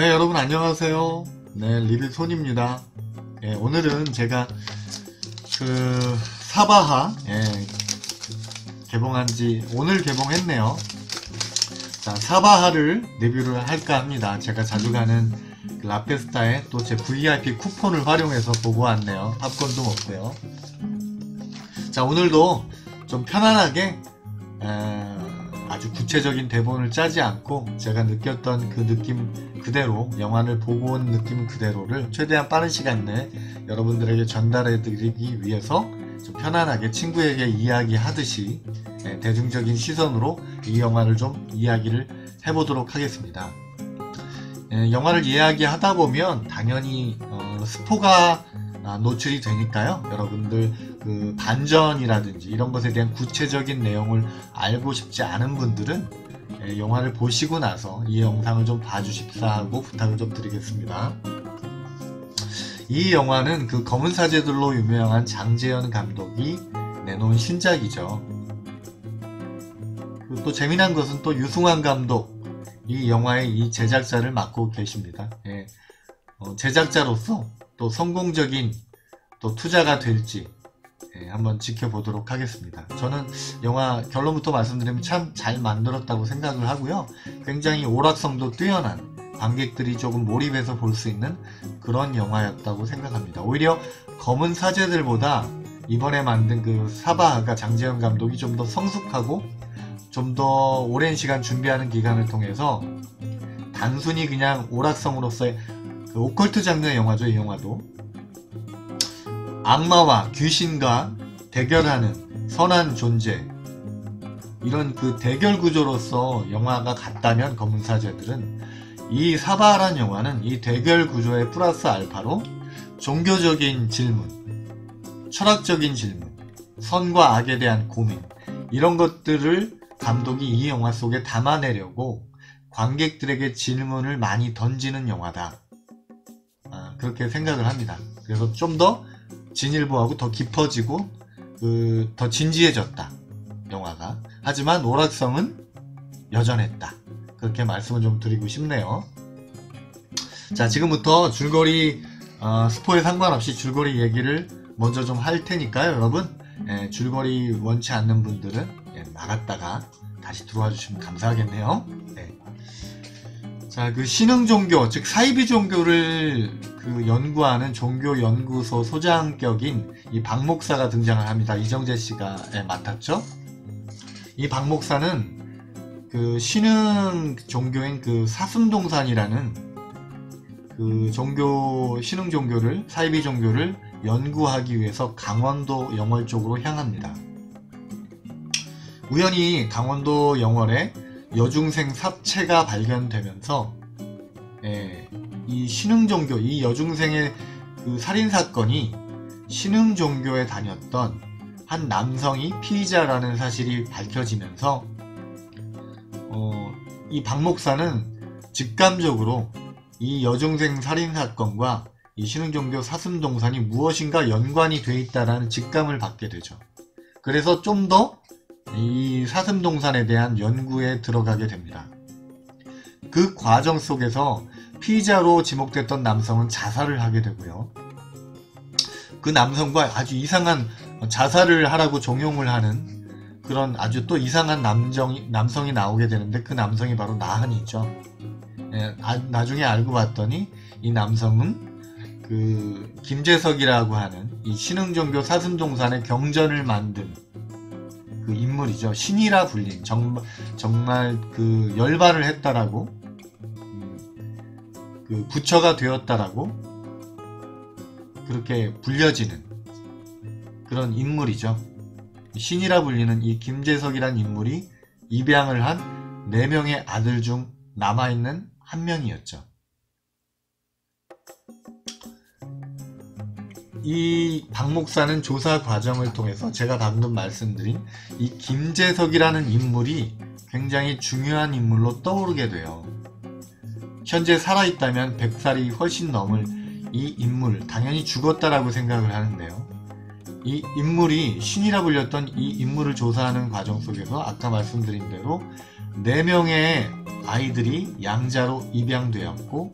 네, 여러분 안녕하세요. 네, 리들손입니다. 오늘은 제가 사바하 개봉한지 오늘 개봉했네요. 자, 사바하를 리뷰를 할까 합니다. 제가 자주 가는 라페스타에 또 제 VIP 쿠폰을 활용해서 보고 왔네요. 팝콘도 먹고요. 자, 오늘도 좀 편안하게 아주 구체적인 대본을 짜지 않고 제가 느꼈던 그 느낌 그대로, 영화를 보고 온 느낌 그대로를 최대한 빠른 시간 내에 여러분들에게 전달해 드리기 위해서 좀 편안하게 친구에게 이야기하듯이 대중적인 시선으로 이 영화를 좀 이야기를 해보도록 하겠습니다. 영화를 이야기하다 보면 당연히 스포가 노출이 되니까요. 여러분들 그 반전이라든지 이런 것에 대한 구체적인 내용을 알고 싶지 않은 분들은 영화를 보시고 나서 이 영상을 좀 봐주십사 하고 부탁을 좀 드리겠습니다. 이 영화는 그 검은 사제들로 유명한 장재현 감독이 내놓은 신작이죠. 그리고 또 재미난 것은 또 유승환 감독, 이 영화의 이 제작자를 맡고 계십니다. 제작자로서 또 성공적인 또 투자가 될지 한번 지켜보도록 하겠습니다. 저는 영화 결론부터 말씀드리면 참 잘 만들었다고 생각을 하고요. 굉장히 오락성도 뛰어난, 관객들이 조금 몰입해서 볼 수 있는 그런 영화였다고 생각합니다. 오히려 검은 사제들보다 이번에 만든 그 사바하가 장재현 감독이 좀 더 성숙하고 좀 더 오랜 시간 준비하는 기간을 통해서 단순히 그냥 오락성으로서의 그 오컬트 장르의 영화죠. 이 영화도 악마와 귀신과 대결하는 선한 존재, 이런 그 대결 구조로서 영화가 같다면 검은 사제들은, 이 사바하란 영화는 이 대결 구조의 플러스 알파로 종교적인 질문, 철학적인 질문, 선과 악에 대한 고민, 이런 것들을 감독이 이 영화 속에 담아내려고 관객들에게 질문을 많이 던지는 영화다. 그렇게 생각을 합니다. 그래서 좀 더 진일보하고 더 깊어지고 더 진지해졌다, 영화가. 하지만 오락성은 여전했다. 그렇게 말씀을 좀 드리고 싶네요. 자, 지금부터 줄거리 스포에 상관없이 줄거리 얘기를 먼저 좀 할 테니까요. 여러분 줄거리 원치 않는 분들은 나갔다가 다시 들어와 주시면 감사하겠네요. 자, 그 신흥 종교, 즉 사이비 종교를 연구하는 종교 연구소 소장격인 이 박 목사가 등장을 합니다. 이정재 씨가 맡았죠. 이 박 목사는 그 신흥 종교인 그 사슴동산이라는 그 신흥 종교를, 사이비 종교를 연구하기 위해서 강원도 영월 쪽으로 향합니다. 우연히 강원도 영월에 여중생 사체가 발견되면서 이 신흥종교, 이 여중생의 그 살인사건이 신흥종교에 다녔던 한 남성이 피의자라는 사실이 밝혀지면서 이 박 목사는 직감적으로 이 여중생 살인사건과 이 신흥종교 사슴동산이 무엇인가 연관이 돼 있다라는 직감을 받게 되죠. 그래서 좀 더 이 사슴동산에 대한 연구에 들어가게 됩니다. 그 과정 속에서 피의자로 지목됐던 남성은 자살을 하게 되고요. 그 남성과 아주 이상한, 자살을 하라고 종용을 하는 그런 아주 또 이상한 남성이 나오게 되는데, 그 남성이 바로 나한이죠. 나중에 알고 봤더니 이 남성은 그 김재석이라고 하는 이 신흥종교 사슴동산의 경전을 만든 그 인물이죠. 신이라 불린, 정말 그 열반을 했다라고, 그 부처가 되었다라고 그렇게 불려지는 그런 인물이죠. 신이라 불리는 이 김재석이란 인물이 입양을 한 4명의 아들 중 남아있는 한 명이었죠. 이 박 목사는 조사 과정을 통해서 제가 방금 말씀드린 이 김재석이라는 인물이 굉장히 중요한 인물로 떠오르게 돼요. 현재 살아있다면 100살이 훨씬 넘을 이 인물, 당연히 죽었다라고 생각을 하는데요. 이 인물이 신이라 불렸던 이 인물을 조사하는 과정 속에서 아까 말씀드린 대로 4명의 아이들이 양자로 입양되었고,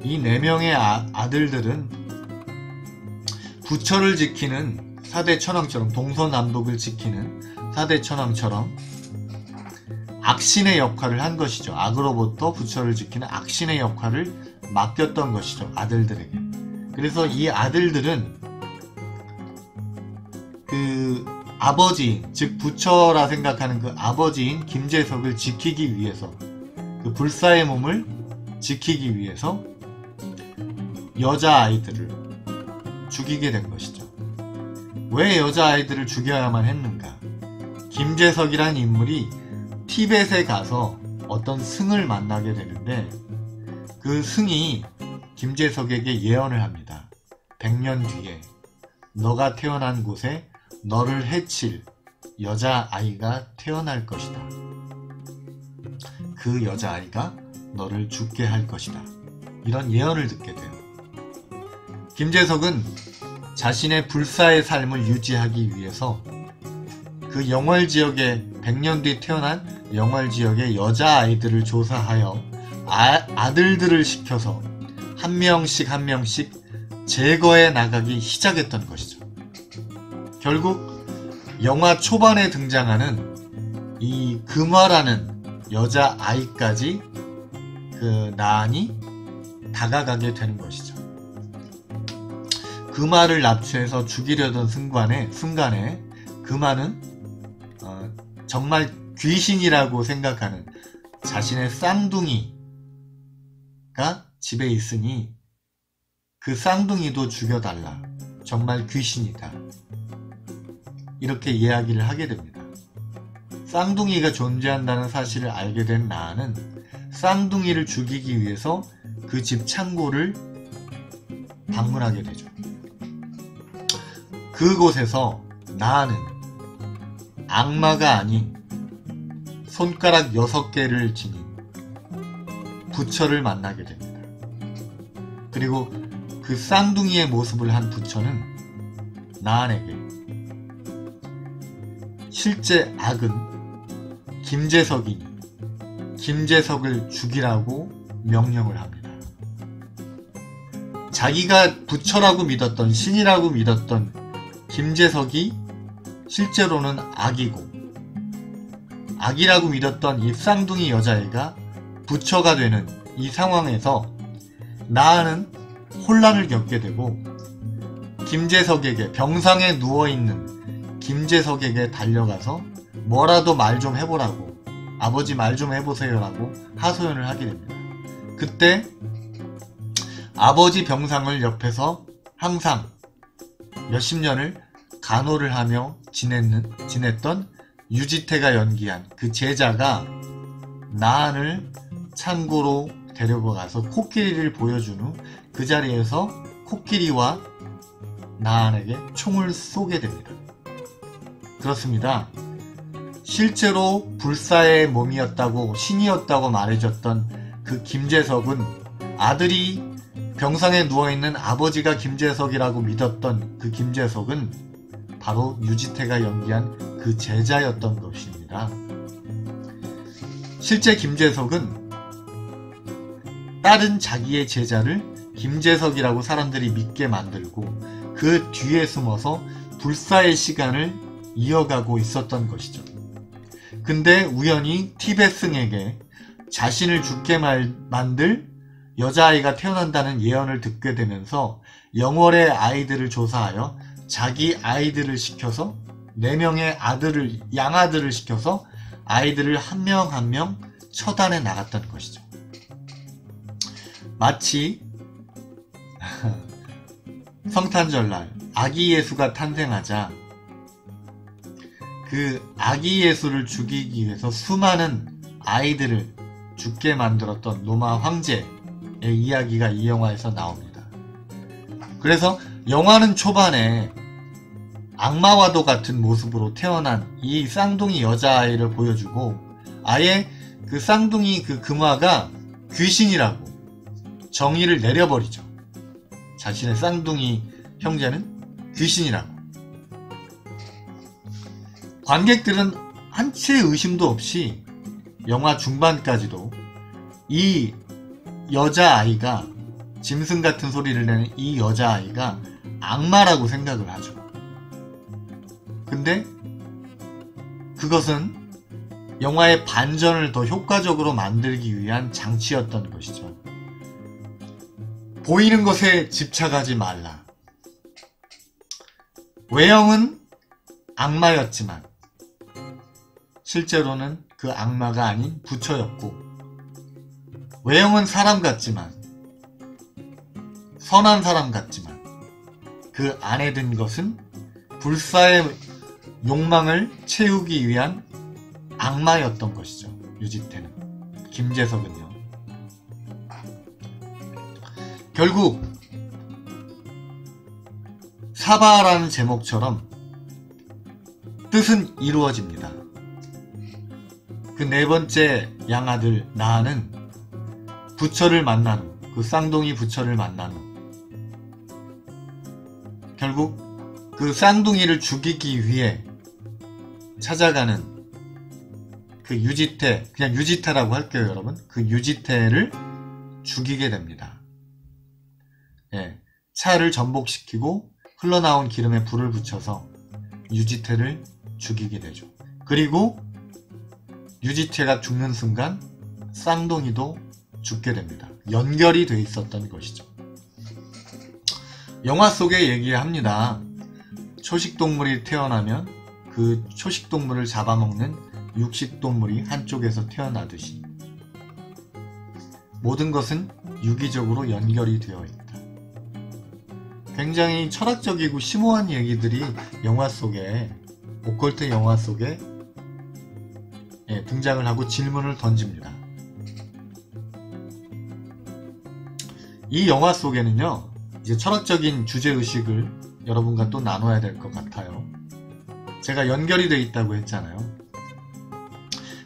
이 4명의 아들들은 부처를 지키는 사대천왕처럼, 동서남북을 지키는 사대천왕처럼 악신의 역할을 한 것이죠. 악으로부터 부처를 지키는 악신의 역할을 맡겼던 것이죠, 아들들에게. 그래서 이 아들들은 그 아버지, 즉 부처라 생각하는 그 아버지인 김재석을 지키기 위해서, 그 불사의 몸을 지키기 위해서 여자아이들을 죽이게 된 것이죠. 왜 여자아이들을 죽여야만 했는가? 김재석이란 인물이 티벳에 가서 어떤 승을 만나게 되는데, 그 승이 김재석에게 예언을 합니다. 100년 뒤에 너가 태어난 곳에 너를 해칠 여자아이가 태어날 것이다. 그 여자아이가 너를 죽게 할 것이다. 이런 예언을 듣게 돼요. 김재석은 자신의 불사의 삶을 유지하기 위해서 그 영월지역에 100년 뒤 태어난 영월지역의 여자아이들을 조사하여 아들들을 시켜서 한 명씩 한 명씩 제거해 나가기 시작했던 것이죠. 결국 영화 초반에 등장하는 이 금화라는 여자아이까지 그 나한이 다가가게 되는 것이죠. 금화를 납치해서 죽이려던 순간에 금화는 정말 귀신이라고 생각하는 자신의 쌍둥이가 집에 있으니 그 쌍둥이도 죽여달라. 정말 귀신이다. 이렇게 이야기를 하게 됩니다. 쌍둥이가 존재한다는 사실을 알게 된 나은은 쌍둥이를 죽이기 위해서 그 집 창고를 방문하게 되죠. 그곳에서 나은은 악마가 아닌 손가락 6개를 지닌 부처를 만나게 됩니다. 그리고 그 쌍둥이의 모습을 한 부처는 나은에게 실제 악은 김재석이니 김재석을 죽이라고 명령을 합니다. 자기가 부처라고 믿었던, 신이라고 믿었던 김재석이 실제로는 악이고, 악이라고 믿었던 이 쌍둥이 여자애가 부처가 되는 이 상황에서 나은은 혼란을 겪게 되고, 김재석에게, 병상에 누워있는 김재석에게 달려가서 뭐라도 말 좀 해보라고, 아버지 말 좀 해보세요 라고 하소연을 하게 됩니다. 그때 아버지 병상을 옆에서 항상 몇십 년을 간호를 하며 지냈던 유지태가 연기한 그 제자가 나은을 창고로 데리고 가서 코끼리를 보여준 후 그 자리에서 코끼리와 나은에게 총을 쏘게 됩니다. 그렇습니다. 실제로 불사의 몸이었다고, 신이었다고 말해줬던 그 김재석은, 아들이 병상에 누워있는 아버지가 김재석이라고 믿었던 그 김재석은 바로 유지태가 연기한 그 제자였던 것입니다. 실제 김재석은 다른 자기의 제자를 김재석이라고 사람들이 믿게 만들고 그 뒤에 숨어서 불사의 시간을 이어가고 있었던 것이죠. 근데 우연히 티베승에게 자신을 죽게 만들 여자아이가 태어난다는 예언을 듣게 되면서 영월의 아이들을 조사하여 자기 아이들을 시켜서 4명의 양아들을 시켜서 아이들을 한 명 한 명 처단해 나갔던 것이죠. 마치 성탄절날 아기 예수가 탄생하자 그 아기 예수를 죽이기 위해서 수많은 아이들을 죽게 만들었던 로마 황제의 이야기가 이 영화에서 나옵니다. 그래서 영화는 초반에 악마와도 같은 모습으로 태어난 이 쌍둥이 여자아이를 보여주고, 아예 그 쌍둥이 그 금화가 귀신이라고 정의를 내려버리죠. 자신의 쌍둥이 형제는 귀신이라고. 관객들은 한치의 의심도 없이 영화 중반까지도 이 여자아이가 짐승 같은 소리를 내는 이 여자아이가 악마라고 생각을 하죠. 근데 그것은 영화의 반전을 더 효과적으로 만들기 위한 장치였던 것이죠. 보이는 것에 집착하지 말라. 외형은 악마였지만 실제로는 그 악마가 아닌 부처였고, 외형은 사람 같지만, 선한 사람 같지만 그 안에 든 것은 불사의 욕망을 채우기 위한 악마였던 것이죠. 유지태는, 김재석은요. 결국 사바라는 제목처럼 뜻은 이루어집니다. 그 네 번째 양아들 나하는 부처를 만난 후, 그 쌍둥이 부처를 만난 후 결국 그 쌍둥이를 죽이기 위해 찾아가는 그 유지태, 그냥 유지태라고 할게요 여러분. 그 유지태를 죽이게 됩니다. 예, 차를 전복시키고 흘러나온 기름에 불을 붙여서 유지태를 죽이게 되죠. 그리고 유지태가 죽는 순간 쌍둥이도 죽게 됩니다. 연결이 돼 있었던 것이죠. 영화 속에 얘기합니다. 초식동물이 태어나면 그 초식동물을 잡아먹는 육식동물이 한쪽에서 태어나듯이 모든 것은 유기적으로 연결이 되어 있다. 굉장히 철학적이고 심오한 얘기들이 영화 속에, 오컬트 영화 속에 등장을 하고 질문을 던집니다. 이 영화 속에는요, 이제 철학적인 주제의식을 여러분과 또 나눠야 될 것 같아요. 제가 연결이 되어 있다고 했잖아요.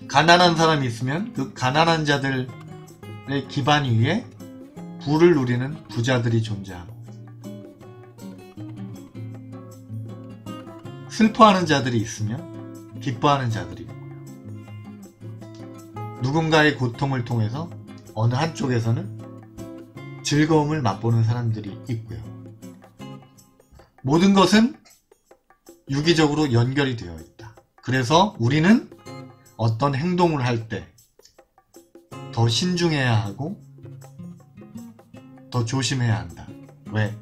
가난한 사람이 있으면 그 가난한 자들의 기반 위에 부를 누리는 부자들이 존재하고, 슬퍼하는 자들이 있으면 기뻐하는 자들이 있고요. 누군가의 고통을 통해서 어느 한쪽에서는 즐거움을 맛보는 사람들이 있고요. 모든 것은 유기적으로 연결이 되어 있다. 그래서 우리는 어떤 행동을 할 때 더 신중해야 하고 더 조심해야 한다. 왜?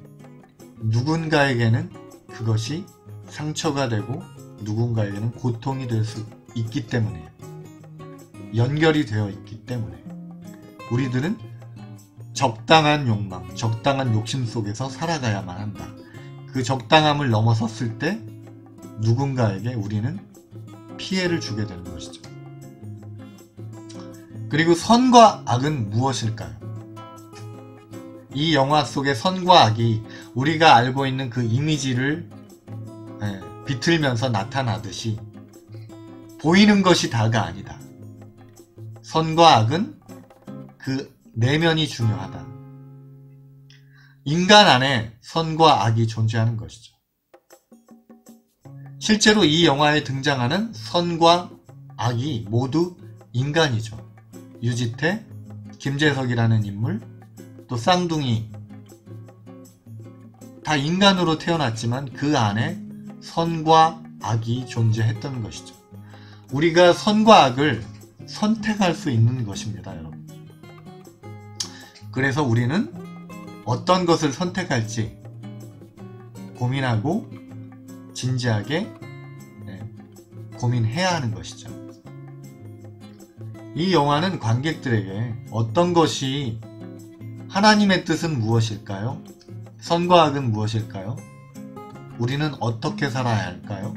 누군가에게는 그것이 상처가 되고 누군가에게는 고통이 될 수 있기 때문에, 연결이 되어 있기 때문에 우리들은 적당한 욕망, 적당한 욕심 속에서 살아가야만 한다. 그 적당함을 넘어섰을 때 누군가에게 우리는 피해를 주게 되는 것이죠. 그리고 선과 악은 무엇일까요? 이 영화 속의 선과 악이 우리가 알고 있는 그 이미지를 비틀면서 나타나듯이 보이는 것이 다가 아니다. 선과 악은 그 내면이 중요하다. 인간 안에 선과 악이 존재하는 것이죠. 실제로 이 영화에 등장하는 선과 악이 모두 인간이죠. 유지태, 김재석이라는 인물, 또 쌍둥이, 다 인간으로 태어났지만 그 안에 선과 악이 존재했던 것이죠. 우리가 선과 악을 선택할 수 있는 것입니다, 여러분. 그래서 우리는 어떤 것을 선택할지 고민하고 진지하게 고민해야 하는 것이죠. 이 영화는 관객들에게 어떤 것이, 하나님의 뜻은 무엇일까요? 선과 악은 무엇일까요? 우리는 어떻게 살아야 할까요?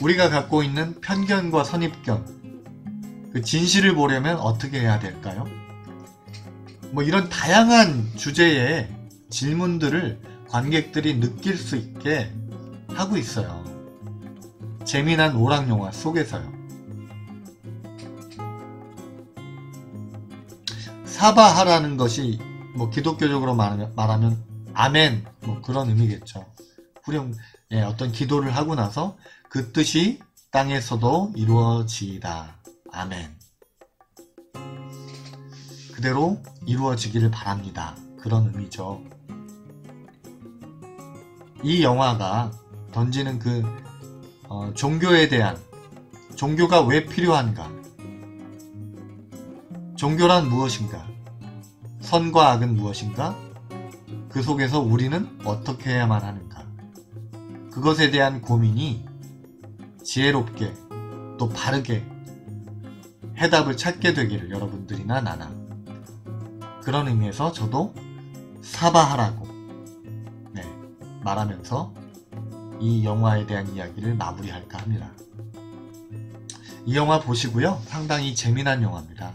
우리가 갖고 있는 편견과 선입견, 그 진실을 보려면 어떻게 해야 될까요? 이런 다양한 주제의 질문들을 관객들이 느낄 수 있게 하고 있어요. 재미난 오락영화 속에서요. 사바하라는 것이 기독교적으로 말하면 아멘, 그런 의미겠죠. 어떤 기도를 하고 나서 그 뜻이 땅에서도 이루어지이다. 아멘. 그대로 이루어지기를 바랍니다. 그런 의미죠. 이 영화가 던지는 그 종교에 대한, 종교가 왜 필요한가, 종교란 무엇인가, 선과 악은 무엇인가, 그 속에서 우리는 어떻게 해야만 하는가, 그것에 대한 고민이 지혜롭게 또 바르게 해답을 찾게 되기를 여러분들이나 나나, 그런 의미에서 저도 사바하라고 말하면서 이 영화에 대한 이야기를 마무리할까 합니다. 이 영화 보시고요. 상당히 재미난 영화입니다.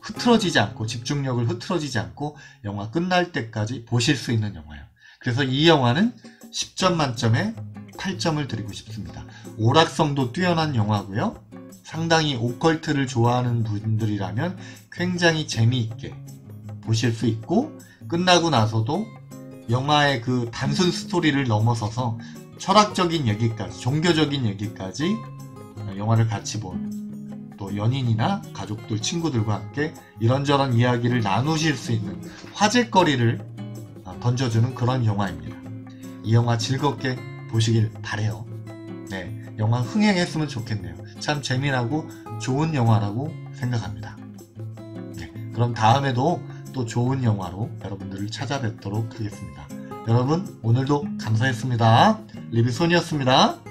흐트러지지 않고, 집중력을 흐트러지지 않고 영화 끝날 때까지 보실 수 있는 영화예요. 그래서 이 영화는 10점 만점에 8점을 드리고 싶습니다. 오락성도 뛰어난 영화고요. 상당히 오컬트를 좋아하는 분들이라면 굉장히 재미있게 보실 수 있고, 끝나고 나서도 영화의 그 단순 스토리를 넘어서서 철학적인 얘기까지, 종교적인 얘기까지 영화를 같이 본 또 연인이나 가족들, 친구들과 함께 이런저런 이야기를 나누실 수 있는 화제거리를 던져주는 그런 영화입니다. 이 영화 즐겁게 보시길 바래요. 영화 흥행했으면 좋겠네요. 참 재미나고 좋은 영화라고 생각합니다. 그럼 다음에도 또 좋은 영화로 여러분들을 찾아뵙도록 하겠습니다. 여러분, 오늘도 감사했습니다. 리뷰손이었습니다.